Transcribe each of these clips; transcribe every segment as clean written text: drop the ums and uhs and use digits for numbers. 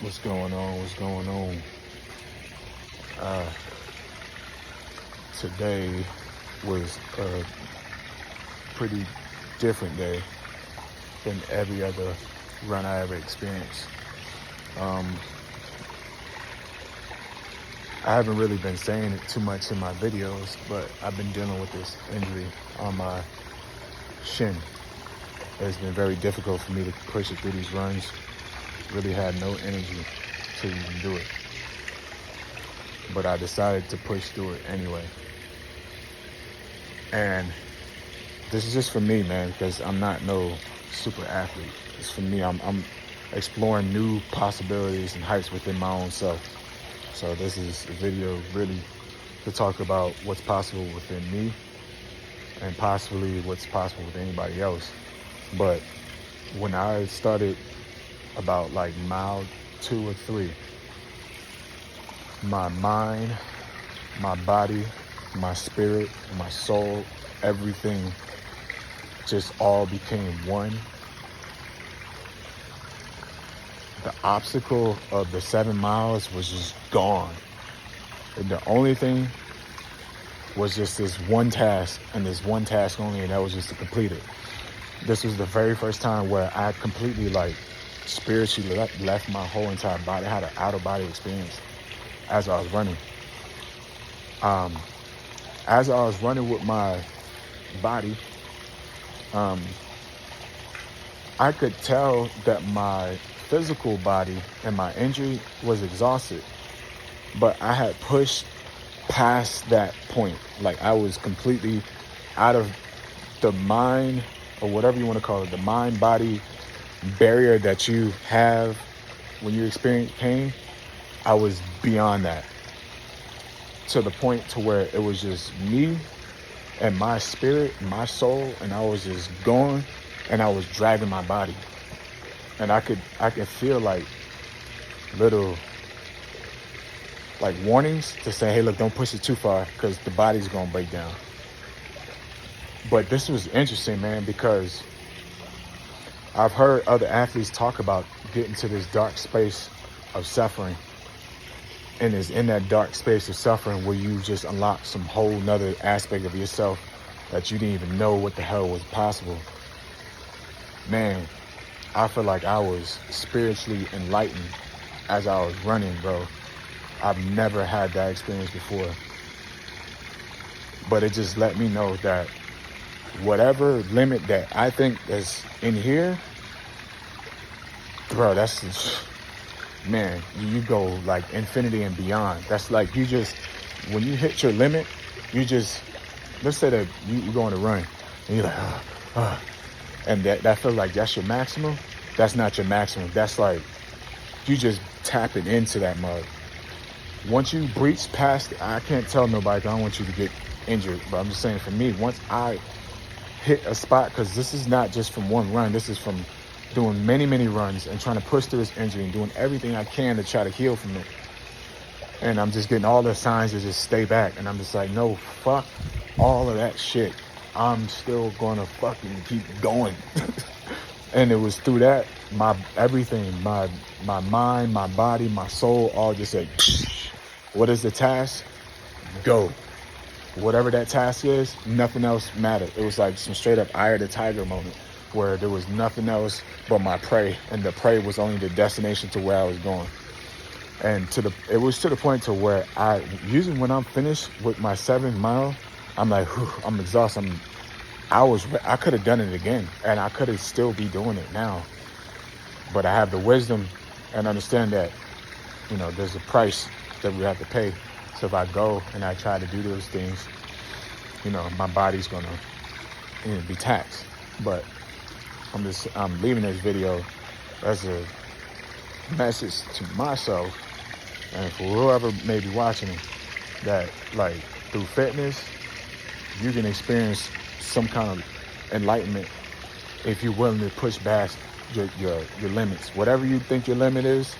What's going on? What's going on? Today was a pretty different day than every other run I ever experienced. I haven't really been saying it too much in my videos, but I've been dealing with this injury on my shin. It's been very difficult for me to push it through these runs. Really had no energy to even do it. But I decided to push through it anyway. And this is just for me, man, because I'm not no super athlete. It's for me. I'm exploring new possibilities and heights within my own self. So this is a video really to talk about what's possible within me and possibly what's possible with anybody else. But when I started about like mile 2 or 3, my mind, my body, my spirit, my soul, everything just all became one. The obstacle of the 7 miles was just gone. And the only thing was just this one task, and this one task only, and that was just to complete it. This was the very first time where I completely spiritually left my whole entire body. I had an out-of-body experience as I was running. As I was running with my body, I could tell that my physical body and my injury was exhausted, but I had pushed past that point. Like I was completely out of the mind, or whatever you want to call it, the mind-body barrier that you have when you experience pain. I was beyond that, to the point to where it was just me and my spirit, my soul, and I was just going, and I was dragging my body. And I could feel little warnings to say, hey, look, don't push it too far because the body's gonna break down. But this was interesting, man, because I've heard other athletes talk about getting to this dark space of suffering. And it's in that dark space of suffering where you just unlock some whole nother aspect of yourself that you didn't even know what the hell was possible. Man, I feel like I was spiritually enlightened as I was running, bro. I've never had that experience before. But it just let me know that whatever limit that I think is in here, bro, that's, man, you go like infinity and beyond. That's like you just, when you hit your limit, you just, let's say that you're going to run and you're like, and that feels like that's your maximum. That's not your maximum. That's like you just tapping into that mud. Once you breach past, I can't tell nobody, 'cause I don't want you to get injured, but I'm just saying for me, once I hit a spot, because this is not just from one run, this is from doing many runs and trying to push through this injury and doing everything I can to try to heal from it. And I'm just getting all the signs to just stay back. And I'm just like, no, fuck all of that shit. I'm still gonna fucking keep going. And it was through that, my everything, my mind, my body, my soul, all just said, what is the task? Go. Whatever that task is, nothing else mattered. It was like some straight up eye of the tiger moment where there was nothing else but my prey, and the prey was only the destination to where I was going. And it was to the point to where usually when I'm finished with my 7th mile, I'm like, whew, I'm exhausted. I could have done it again, and I could have still be doing it now. But I have the wisdom and understand that, there's a price that we have to pay. So if I go and I try to do those things, my body's gonna be taxed. But I'm leaving this video as a message to myself and for whoever may be watching it, that through fitness, you can experience some kind of enlightenment if you're willing to push past your limits. Whatever you think your limit is,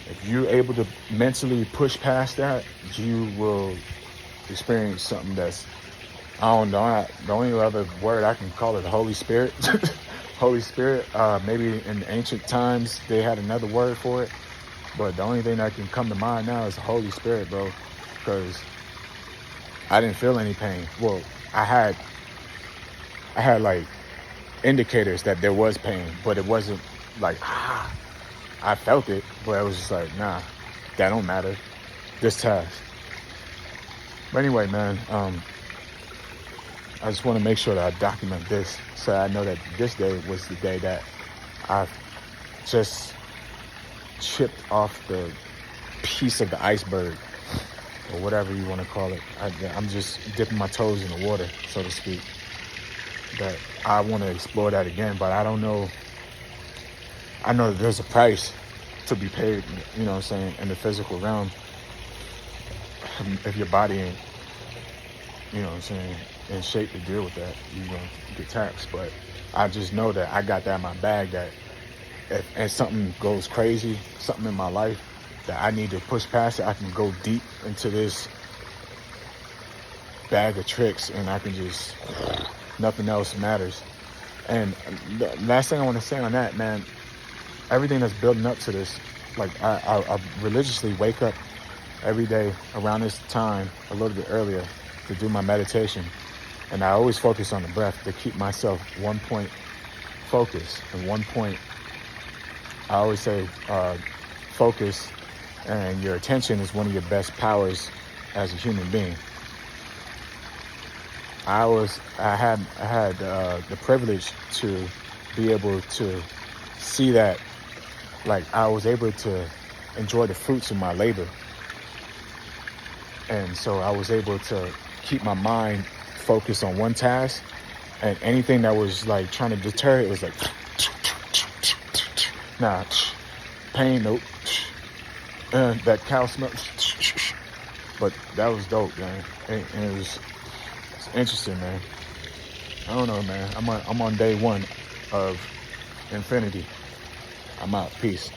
if you're able to mentally push past that, you will experience something that's, I don't know, the only other word I can call it, the Holy Spirit. Holy Spirit, maybe in ancient times they had another word for it, but the only thing that can come to mind now is the Holy Spirit, bro, because I didn't feel any pain. Well, I had like indicators that there was pain, but it wasn't like, I felt it, but I was just like, nah, that don't matter. This task. But anyway, man, I just want to make sure that I document this so I know that this day was the day that I just chipped off the piece of the iceberg, or whatever you want to call it. I'm just dipping my toes in the water, so to speak. That I want to explore that again, but I don't know. I know that there's a price to be paid, you know what I'm saying, in the physical realm. If your body ain't, you know what I'm saying, in shape to deal with that, you're going to get taxed. But I just know that I got that in my bag, that if something goes crazy, something in my life that I need to push past it, I can go deep into this bag of tricks and I can just, nothing else matters. And the last thing I want to say on that, man, everything that's building up to this, like I religiously wake up every day around this time, a little bit earlier, to do my meditation. And I always focus on the breath to keep myself one point focused. And one point, I always say, focus and your attention is one of your best powers as a human being. I had the privilege to be able to see that, like, I was able to enjoy the fruits of my labor. And so I was able to keep my mind focused on one task, and anything that was like trying to deter it was like, nah, pain, nope. That cow smell, but that was dope, man. And it's interesting, man. I don't know, man. I'm on day one of infinity. I'm out. Peace.